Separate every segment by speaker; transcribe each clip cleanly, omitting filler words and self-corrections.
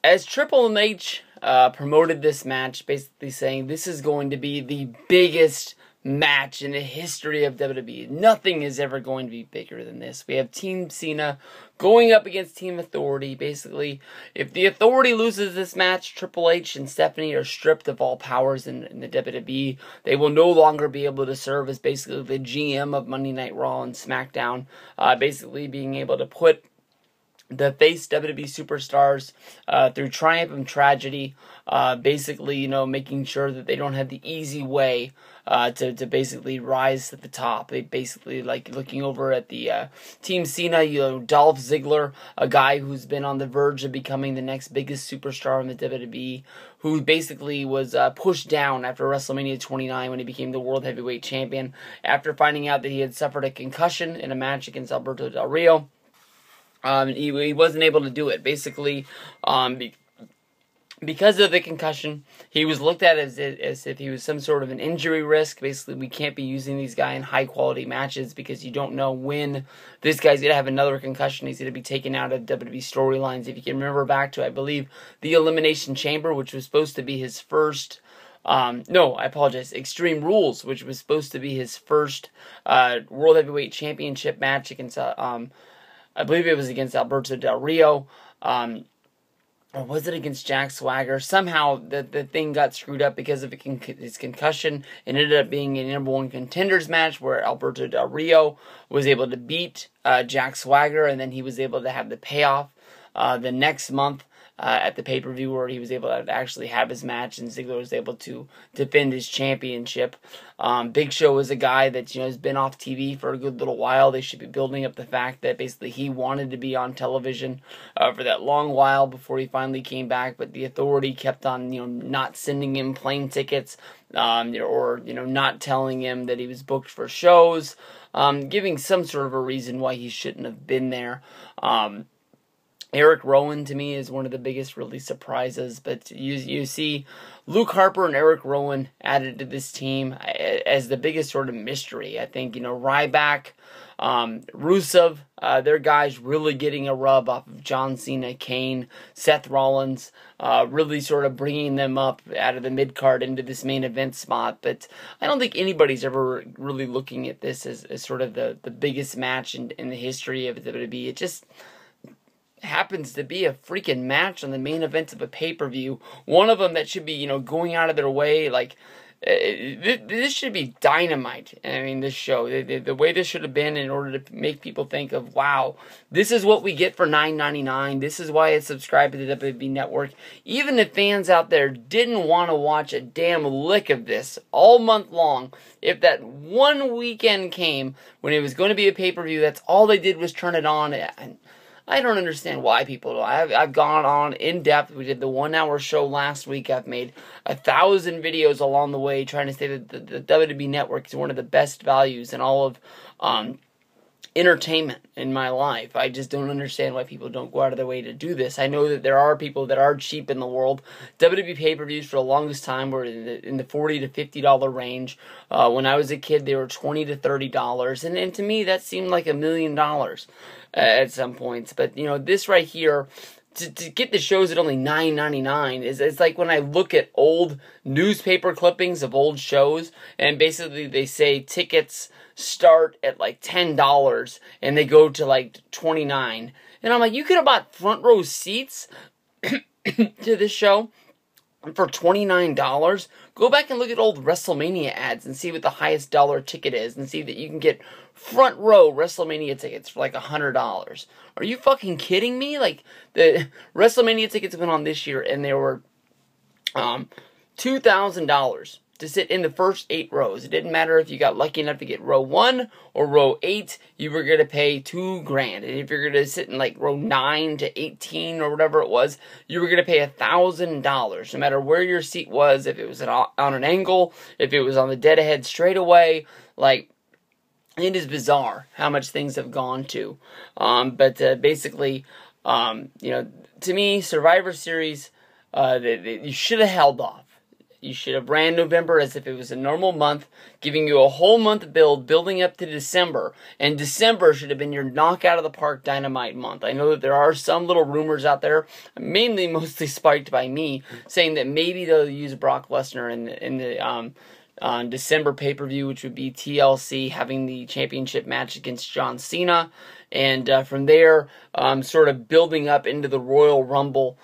Speaker 1: As Triple H promoted this match, basically saying this is going to be the biggest match in the history of WWE. Nothing is ever going to be bigger than this. We have Team Cena going up against Team Authority. Basically, if the Authority loses this match, Triple H and Stephanie are stripped of all powers in the WWE. They will no longer be able to serve as basically the GM of Monday Night Raw and SmackDown. Basically being able to put the face WWE superstars through triumph and tragedy, basically, making sure that they don't have the easy way to basically rise to the top. They basically, like, looking over at the Team Cena, Dolph Ziggler, a guy who's been on the verge of becoming the next biggest superstar in the WWE, who basically was pushed down after WrestleMania 29 when he became the World Heavyweight Champion, after finding out that he had suffered a concussion in a match against Alberto Del Rio. He wasn't able to do it. Basically, because of the concussion, he was looked at as if he was some sort of an injury risk. Basically, we can't be using these guys in high-quality matches because you don't know when this guy's going to have another concussion. He's going to be taken out of WWE storylines. If you can remember back to, I believe, the Elimination Chamber, which was supposed to be his first... no, I apologize. Extreme Rules, which was supposed to be his first World Heavyweight Championship match against... I believe it was against Alberto Del Rio, or was it against Jack Swagger? Somehow the thing got screwed up because of his concussion, and ended up being a #1 contenders match where Alberto Del Rio was able to beat Jack Swagger, and then he was able to have the payoff the next month at the pay-per-view where he was able to actually have his match, and Ziggler was able to defend his championship. Big Show was a guy that has been off TV for a good little while. They should be building up the fact that basically he wanted to be on television for that long while before he finally came back, but the Authority kept on not sending him plane tickets, or not telling him that he was booked for shows, giving some sort of a reason why he shouldn't have been there. Eric Rowan, to me, is one of the biggest really surprises, but you see Luke Harper and Eric Rowan added to this team as the biggest sort of mystery. I think, Ryback, Rusev, their guys really getting a rub off of John Cena, Kane, Seth Rollins, really sort of bringing them up out of the mid-card into this main event spot. But I don't think anybody's ever really looking at this as sort of the biggest match in the history of WWE. It just happens to be a freaking match on the main event of a pay-per-view. One of them that should be, going out of their way. Like, this should be dynamite. I mean, this show, the way this should have been in order to make people think of, wow, this is what we get for $9.99. This is why I subscribe to the WWE Network. Even if fans out there didn't want to watch a damn lick of this all month long, if that one weekend came when it was going to be a pay-per-view, that's all they did was turn it on. And I don't understand why people do. I've gone on in depth. We did the 1-hour show last week. I've made 1,000 videos along the way trying to say that the WWE Network is one of the best values in all of entertainment in my life. I just don't understand why people don't go out of their way to do this. I know that there are people that are cheap in the world. WWE pay-per-views for the longest time were in the $40 to $50 range. When I was a kid, they were $20 to $30, and to me that seemed like $1 million at some points. But this right here, to get the shows at only $9.99 it's like when I look at old newspaper clippings of old shows, and basically they say tickets start at like $10 and they go to like $29, and I'm like, you could have bought front row seats to this show for $29. Go back and look at old WrestleMania ads and see what the highest dollar ticket is, and see that you can get front row WrestleMania tickets for like $100. Are you fucking kidding me? Like, the WrestleMania tickets went on this year, and they were $2,000 to sit in the first 8 rows. It didn't matter if you got lucky enough to get row 1 or row 8, you were going to pay $2,000. And if you're going to sit in like row 9 to 18 or whatever it was, you were going to pay $1,000. No matter where your seat was, if it was on an angle, if it was on the dead ahead straightaway, like, it is bizarre how much things have gone to. But basically, to me, Survivor Series, you should have held off. You should have ran November as if it was a normal month, giving you a whole month build, building up to December. And December should have been your knockout of the park Dynamite month. I know that there are some little rumors out there, mostly spiked by me, saying that maybe they'll use Brock Lesnar in the on December pay-per-view, which would be TLC having the championship match against John Cena. And from there, sort of building up into the Royal Rumble,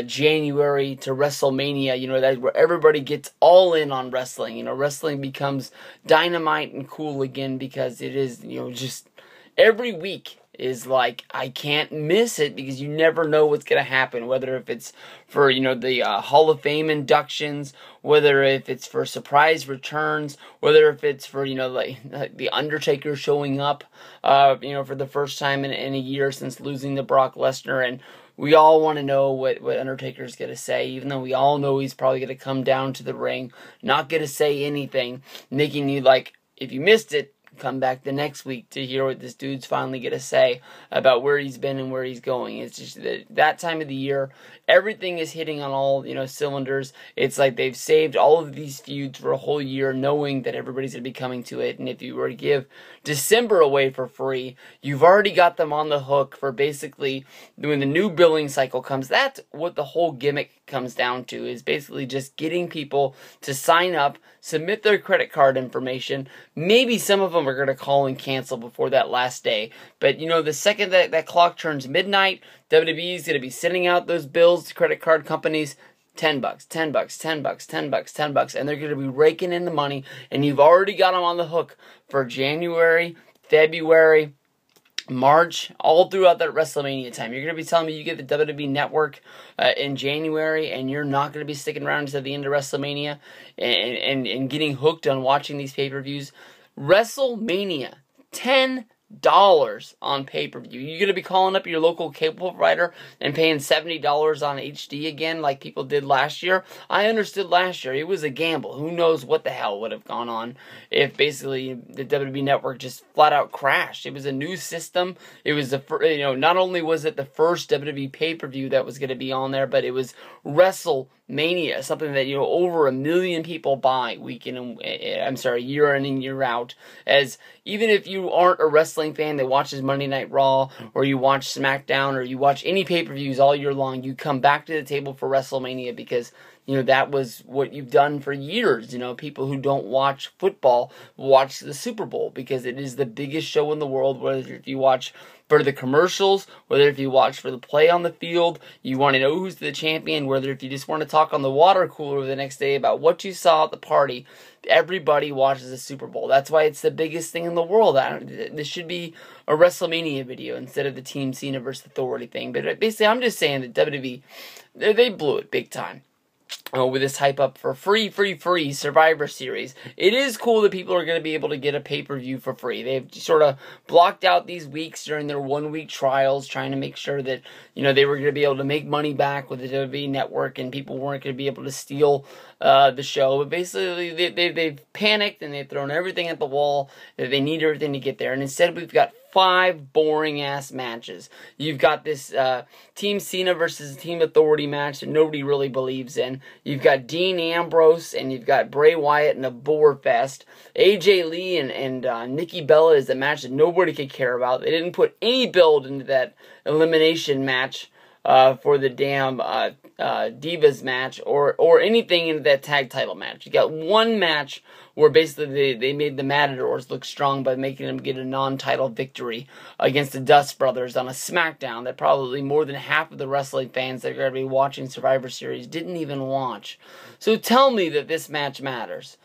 Speaker 1: January to WrestleMania, that's where everybody gets all in on wrestling. Wrestling becomes dynamite and cool again because it is, just every week is like, I can't miss it because you never know what's going to happen, whether if it's for, the Hall of Fame inductions, whether if it's for surprise returns, whether if it's for, like the Undertaker showing up, for the first time in a year since losing to Brock Lesnar. And we all want to know what Undertaker's going to say, even though we all know he's probably going to come down to the ring, not going to say anything, making you like, if you missed it, come back the next week to hear what this dude's finally going to say about where he's been and where he's going. It's just that time of the year, everything is hitting on all, cylinders. It's like they've saved all of these feuds for a whole year, knowing that everybody's going to be coming to it. And if you were to give December away for free, you've already got them on the hook for basically when the new billing cycle comes. That's what the whole gimmick comes down to, is basically just getting people to sign up, submit their credit card information. Maybe some of them are going to call and cancel before that last day. But, the second that clock turns midnight, WWE is going to be sending out those bills to credit card companies. $10, $10, $10, $10, $10, and they're going to be raking in the money, and you've already got them on the hook for January, February, March, all throughout that WrestleMania time. You're going to be telling me you get the WWE Network in January, and you're not going to be sticking around until the end of WrestleMania and getting hooked on watching these pay-per-views. WrestleMania, $10 on pay-per-view. You're going to be calling up your local cable provider and paying $70 on HD again like people did last year. I understood last year. It was a gamble. Who knows what the hell would have gone on if basically the WWE Network just flat out crashed. It was a new system. It was not only was it the first WWE pay-per-view that was going to be on there, but it was WrestleMania, something that over 1 million people buy year in and year out. As even if you aren't a wrestling fan that watches Monday Night Raw, or you watch SmackDown, or you watch any pay-per-views all year long, you come back to the table for WrestleMania because that was what you've done for years. People who don't watch football watch the Super Bowl because it is the biggest show in the world, whether if you watch for the commercials, whether if you watch for the play on the field, you want to know who's the champion, whether if you just want to talk on the water cooler the next day about what you saw at the party, everybody watches the Super Bowl. That's why it's the biggest thing in the world. This should be a WrestleMania video instead of the Team Cena versus Authority thing. But basically, I'm just saying that WWE, they blew it big time. With this hype up for free Survivor Series. It is cool that people are going to be able to get a pay-per-view for free. They've sort of blocked out these weeks during their 1-week trials, trying to make sure that, they were going to be able to make money back with the WWE Network and people weren't going to be able to steal the show. But basically, they've panicked and they've thrown everything at the wall. They need everything to get there. And instead, we've got 5 boring-ass matches. You've got this Team Cena versus Team Authority match that nobody really believes in. You've got Dean Ambrose and you've got Bray Wyatt in a bore fest. AJ Lee and Nikki Bella is a match that nobody could care about. They didn't put any build into that elimination match for the damn Divas match or anything into that tag title match. You got one match where basically they made the Matadors look strong by making them get a non-title victory against the Dust Brothers on a SmackDown that probably more than half of the wrestling fans that are going to be watching Survivor Series didn't even watch. So tell me that this match matters.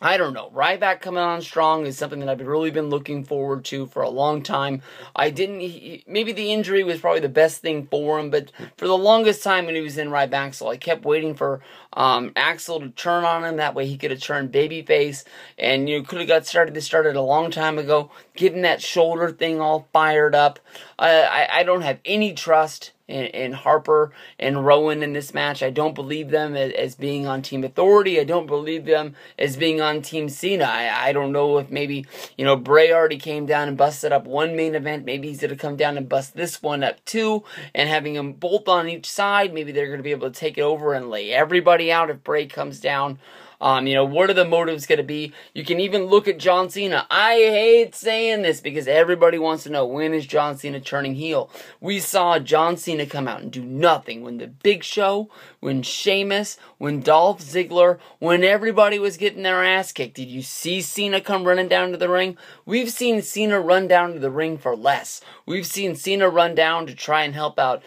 Speaker 1: I don't know. Ryback coming on strong is something that I've really been looking forward to for a long time. Maybe the injury was probably the best thing for him, but for the longest time when he was in Ryback, I kept waiting for Axel to turn on him. That way he could have turned babyface and could have got started a long time ago, getting that shoulder thing all fired up. I don't have any trust and Harper and Rowan in this match. I don't believe them as being on Team Authority. I don't believe them as being on Team Cena. I don't know if maybe, Bray already came down and busted up one main event. Maybe he's going to come down and bust this one up too, and having them both on each side, maybe they're going to be able to take it over and lay everybody out if Bray comes down. What are the motives going to be? You can even look at John Cena. I hate saying this because everybody wants to know, when is John Cena turning heel? We saw John Cena come out and do nothing when the Big Show, when Sheamus, when Dolph Ziggler, when everybody was getting their ass kicked. Did you see Cena come running down to the ring? We've seen Cena run down to the ring for less. We've seen Cena run down to try and help out,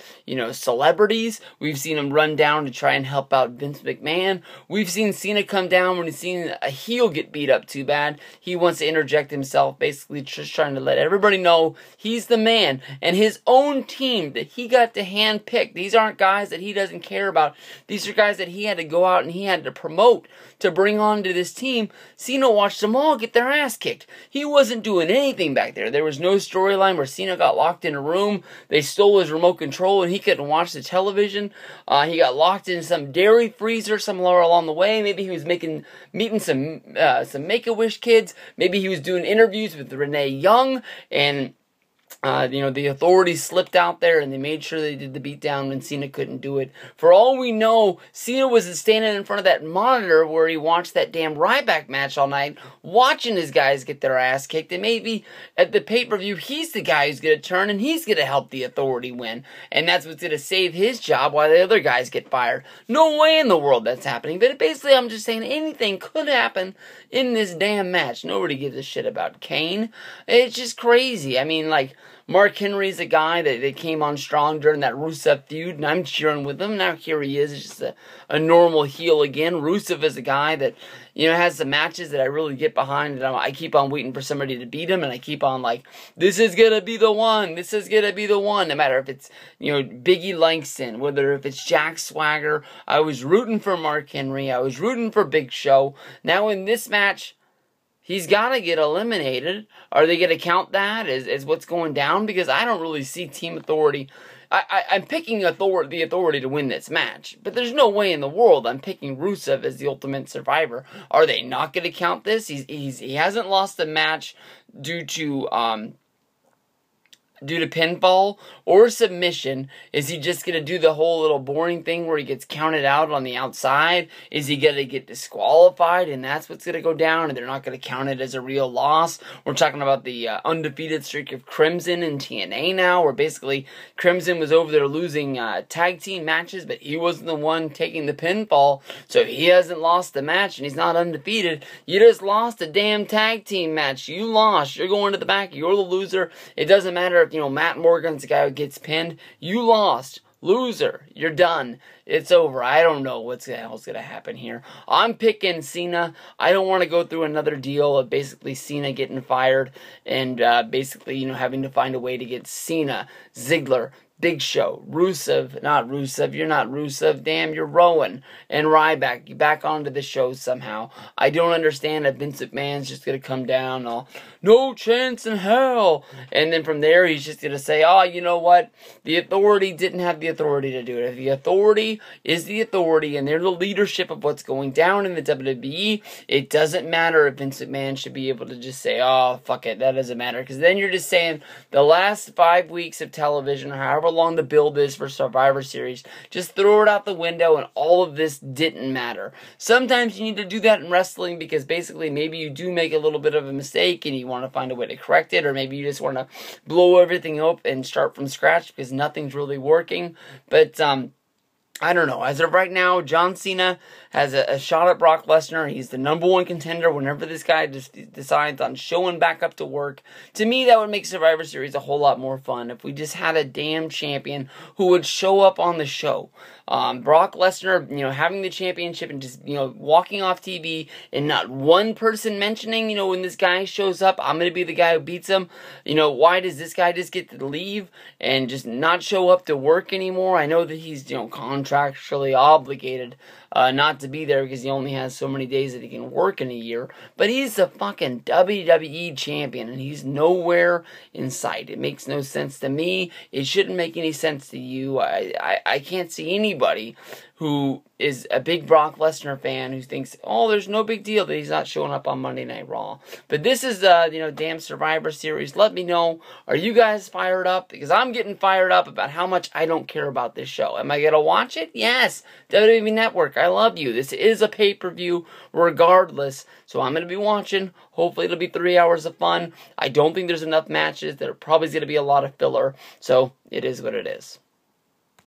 Speaker 1: celebrities. We've seen him run down to try and help out Vince McMahon. We've seen Cena come down when he's seen a heel get beat up too bad. He wants to interject himself, basically just trying to let everybody know he's the man. And his own team that he got to handpick, these aren't guys that he doesn't care about. These are guys that he had to go out and he had to promote to bring onto this team. Cena watched them all get their ass kicked. He wasn't doing anything back there. There was no storyline where Cena got locked in a room, they stole his remote control, and he couldn't watch the television. He got locked in some dairy freezer somewhere along the way. Maybe he was meeting some Make-A-Wish kids. Maybe he was doing interviews with Renee Young, and the Authority slipped out there and they made sure they did the beatdown when Cena couldn't do it. For all we know, Cena was standing in front of that monitor where he watched that damn Ryback match all night, watching his guys get their ass kicked, and maybe at the pay-per-view, he's the guy who's going to turn and he's going to help the Authority win. And that's what's going to save his job while the other guys get fired. No way in the world that's happening. But basically, I'm just saying anything could happen in this damn match. Nobody gives a shit about Kane. It's just crazy. I mean, Mark Henry's a guy that came on strong during that Rusev feud, and I'm cheering with him. Now here he is, just a normal heel again. Rusev is a guy that, has some matches that I really get behind, and I keep on waiting for somebody to beat him, and I keep on this is going to be the one, this is going to be the one, no matter if it's, Biggie Langston, whether if it's Jack Swagger. I was rooting for Mark Henry, I was rooting for Big Show. Now in this match, he's got to get eliminated. Are they going to count that as what's going down? Because I don't really see Team Authority. I'm picking the Authority to win this match. But there's no way in the world I'm picking Rusev as the Ultimate Survivor. Are they not going to count this? He hasn't lost a match due to pinfall or submission. Is he just going to do the whole little boring thing where he gets counted out on the outside? Is he going to get disqualified and that's what's going to go down and they're not going to count it as a real loss? We're talking about the undefeated streak of Crimson in TNA now, where basically Crimson was over there losing tag team matches, but he wasn't the one taking the pinfall, so he hasn't lost the match and he's not undefeated. You just lost a damn tag team match. You lost. You're going to the back. You're the loser. It doesn't matter if, Matt Morgan's the guy who gets pinned. You lost. Loser. You're done. It's over. I don't know what the hell's going to happen here. I'm picking Cena. I don't want to go through another deal of basically Cena getting fired and basically, having to find a way to get Cena, Ziggler, Big Show, Rusev, not Rusev, you're not Rusev, damn, you're Rowan, and Ryback, back onto the show somehow. I don't understand that Vince McMahon's just going to come down, no chance in hell, and then from there he's just going to say, oh, you know what, the Authority didn't have the authority to do it. If the Authority is the Authority, and they're the leadership of what's going down in the WWE, it doesn't matter if Vince McMahon should be able to just say, oh, fuck it, that doesn't matter, because then you're just saying the last 5 weeks of television, or however long the build is for Survivor Series, just throw it out the window and all of this didn't matter. Sometimes you need to do that in wrestling because basically maybe you do make a little bit of a mistake and you want to find a way to correct it, or maybe you just want to blow everything up and start from scratch because nothing's really working. But I don't know. As of right now, John Cena has a shot at Brock Lesnar. He's the #1 contender whenever this guy just decides on showing back up to work. To me, that would make Survivor Series a whole lot more fun if we just had a damn champion who would show up on the show. Brock Lesnar, having the championship and just, walking off TV and not one person mentioning, when this guy shows up, I'm going to be the guy who beats him. Why does this guy just get to leave and just not show up to work anymore? I know that he's, contract contractually obligated not to be there because he only has so many days that he can work in a year. But he's the fucking WWE champion, and he's nowhere in sight. It makes no sense to me. It shouldn't make any sense to you. I can't see anybody who is a big Brock Lesnar fan who thinks, oh, there's no big deal that he's not showing up on Monday Night Raw. But this is, damn Survivor Series. Let me know, are you guys fired up? Because I'm getting fired up about how much I don't care about this show. Am I going to watch it? Yes. WWE Network, I love you. This is a pay-per-view regardless. So I'm going to be watching. Hopefully it'll be 3 hours of fun. I don't think there's enough matches. There probably is going to be a lot of filler. So it is what it is.